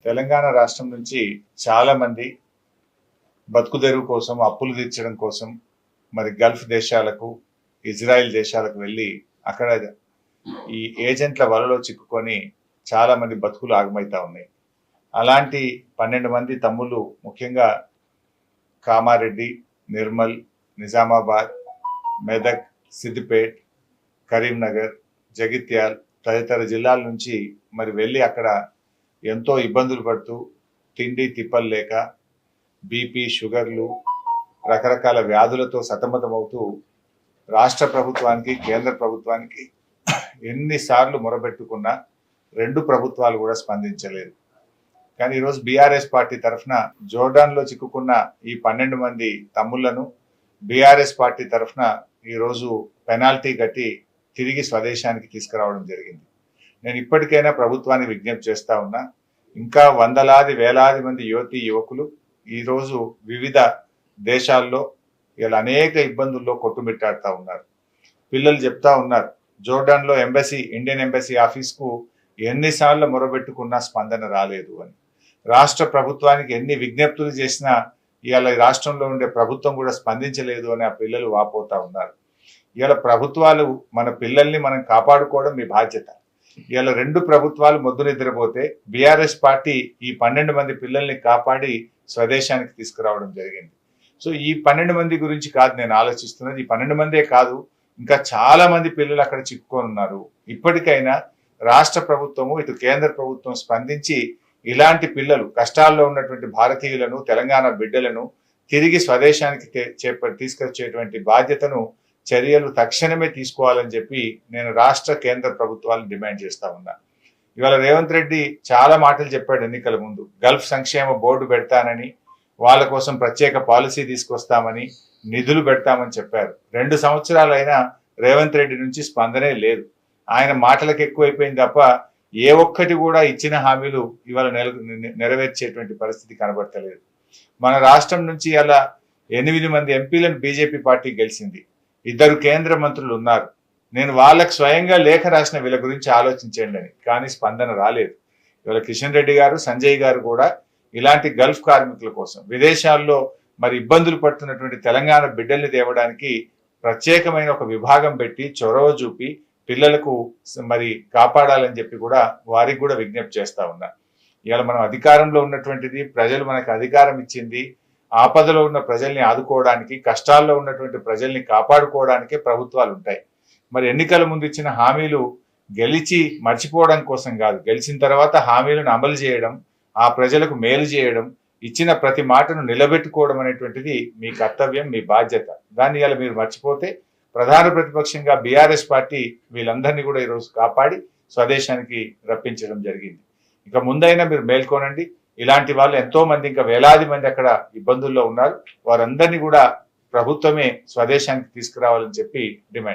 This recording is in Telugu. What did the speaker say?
తెలంగాణ రాష్ట్రం నుంచి చాలా మంది బతుకుదెరువు కోసం, అప్పులు తీర్చడం కోసం మరి గల్ఫ్ దేశాలకు, ఇజ్రాయెల్ దేశాలకు వెళ్ళి అక్కడ ఈ ఏజెంట్ల వలలో చిక్కుకొని చాలా మంది బతుకులు ఆగమైతా ఉన్నాయి. అలాంటి 12 మంది తమ్ముళ్ళు, ముఖ్యంగా కామారెడ్డి, నిర్మల్, నిజామాబాద్, మెదక్, సిద్దిపేట్, కరీంనగర్, జగిత్యాల్ తదితర జిల్లాల నుంచి మరి వెళ్ళి అక్కడ ఎంతో ఇబ్బందులు పడుతూ, తిండి తిప్పలు లేక, బీపీ, షుగర్లు, రకరకాల వ్యాధులతో సతమతమవుతూ రాష్ట్ర ప్రభుత్వానికి, కేంద్ర ప్రభుత్వానికి ఎన్నిసార్లు మొరబెట్టుకున్నా 2 ప్రభుత్వాలు కూడా స్పందించలేదు. కానీ ఈరోజు బీఆర్ఎస్ పార్టీ తరఫున జోర్డాన్లో చిక్కుకున్న ఈ 12 మంది తమ్ముళ్లను బీఆర్ఎస్ పార్టీ తరఫున ఈరోజు పెనాల్టీ కట్టి తిరిగి స్వదేశానికి తీసుకురావడం జరిగింది. నేను ఇప్పటికైనా ప్రభుత్వాన్ని విజ్ఞప్తి చేస్తా ఉన్నా, ఇంకా వందలాది వేలాది మంది యువతీ యువకులు ఈరోజు వివిధ దేశాల్లో ఇలా అనేక ఇబ్బందుల్లో కొట్టుమిట్టాడుతూ ఉన్నారు. పిల్లలు చెప్తా ఉన్నారు, జోర్డాన్లో ఎంబసీ, ఇండియన్ ఎంబసీ ఆఫీస్కు ఎన్నిసార్లు మొరబెట్టుకున్నా స్పందన రాలేదు అని. రాష్ట్ర ప్రభుత్వానికి ఎన్ని విజ్ఞప్తులు చేసినా ఇవాళ రాష్ట్రంలో ఉండే ప్రభుత్వం కూడా స్పందించలేదు అని ఆ పిల్లలు వాపోతా ఉన్నారు. ఇవాళ ప్రభుత్వాలు, మన పిల్లల్ని మనం కాపాడుకోవడం మీ బాధ్యత. ఇవాళ 2 ప్రభుత్వాలు మొద్దు నిద్రపోతే బీఆర్ఎస్ పార్టీ ఈ 12 మంది పిల్లల్ని కాపాడి స్వదేశానికి తీసుకురావడం జరిగింది. సో ఈ 12 మంది గురించి కాదు నేను ఆలోచిస్తున్నది, ఈ 12 మందే కాదు, ఇంకా చాలా మంది పిల్లలు అక్కడ చిక్కుకొని ఉన్నారు. ఇప్పటికైనా రాష్ట్ర ప్రభుత్వము, ఇటు కేంద్ర ప్రభుత్వం స్పందించి ఇలాంటి పిల్లలు, కష్టాల్లో ఉన్నటువంటి భారతీయులను, తెలంగాణ బిడ్డలను తిరిగి స్వదేశానికి తీసుకొచ్చేటువంటి బాధ్యతను, చర్యలు తక్షణమే తీసుకోవాలని చెప్పి నేను రాష్ట్ర కేంద్ర ప్రభుత్వాలను డిమాండ్ చేస్తా ఉన్నా. ఇవాళ రేవంత్ రెడ్డి చాలా మాటలు చెప్పాడు ఎన్నికల ముందు. గల్ఫ్ సంక్షేమ బోర్డు పెడతానని, వాళ్ళ కోసం ప్రత్యేక పాలసీ తీసుకొస్తామని, నిధులు పెడతామని చెప్పారు. 2 సంవత్సరాలైనా రేవంత్ రెడ్డి నుంచి స్పందనే లేదు. ఆయన మాటలకు ఎక్కువైపోయింది తప్ప ఏ ఒక్కటి కూడా ఇచ్చిన హామీలు ఇవాళ నెరవేర్చేటువంటి పరిస్థితి కనబడతలేదు. మన రాష్ట్రం నుంచి అలా 8 మంది ఎంపీలను బీజేపీ పార్టీ గెలిచింది. 2 కేంద్ర మంత్రులు ఉన్నారు. నేను వాళ్ళకు స్వయంగా లేఖ రాసిన వీళ్ళ గురించి ఆలోచించండి అని, కానీ స్పందన రాలేదు. ఇవాళ కిషన్ రెడ్డి గారు, సంజయ్ గారు కూడా ఇలాంటి గల్ఫ్ కార్మికుల కోసం, విదేశాల్లో మరి ఇబ్బందులు పడుతున్నటువంటి తెలంగాణ బిడ్డల్ని తేవడానికి ప్రత్యేకమైన ఒక విభాగం పెట్టి చొరవ చూపి పిల్లలకు మరి కాపాడాలని చెప్పి కూడా వారికి కూడా విజ్ఞప్తి చేస్తా ఉన్నా. ఇవాళ మనం అధికారంలో ఉన్నటువంటిది, ప్రజలు మనకు అధికారం ఇచ్చింది, ఆపదలో ఉన్న ప్రజల్ని ఆదుకోవడానికి, కష్టాల్లో ఉన్నటువంటి ప్రజల్ని కాపాడుకోవడానికే ప్రభుత్వాలు ఉంటాయి. మరి ఎన్నికల ముందు ఇచ్చిన హామీలు గెలిచి మర్చిపోవడం కోసం కాదు, గెలిచిన తర్వాత హామీలను అమలు చేయడం, ఆ ప్రజలకు మేలు చేయడం, ఇచ్చిన ప్రతి మాటను నిలబెట్టుకోవడం అనేటువంటిది మీ కర్తవ్యం, మీ బాధ్యత. దాన్ని ఇలా మీరు మర్చిపోతే ప్రధాన ప్రతిపక్షంగా బీఆర్ఎస్ పార్టీ వీళ్ళందరినీ కూడా ఈరోజు కాపాడి స్వదేశానికి రప్పించడం జరిగింది. ఇక ముందైనా మీరు మేల్కోనండి. ఇలాంటి వాళ్ళు ఎంతో మంది, ఇంకా వేలాది మంది అక్కడ ఇబ్బందుల్లో ఉన్నారు. వారందరినీ కూడా ప్రభుత్వమే స్వదేశానికి తీసుకురావాలని చెప్పి డిమాండ్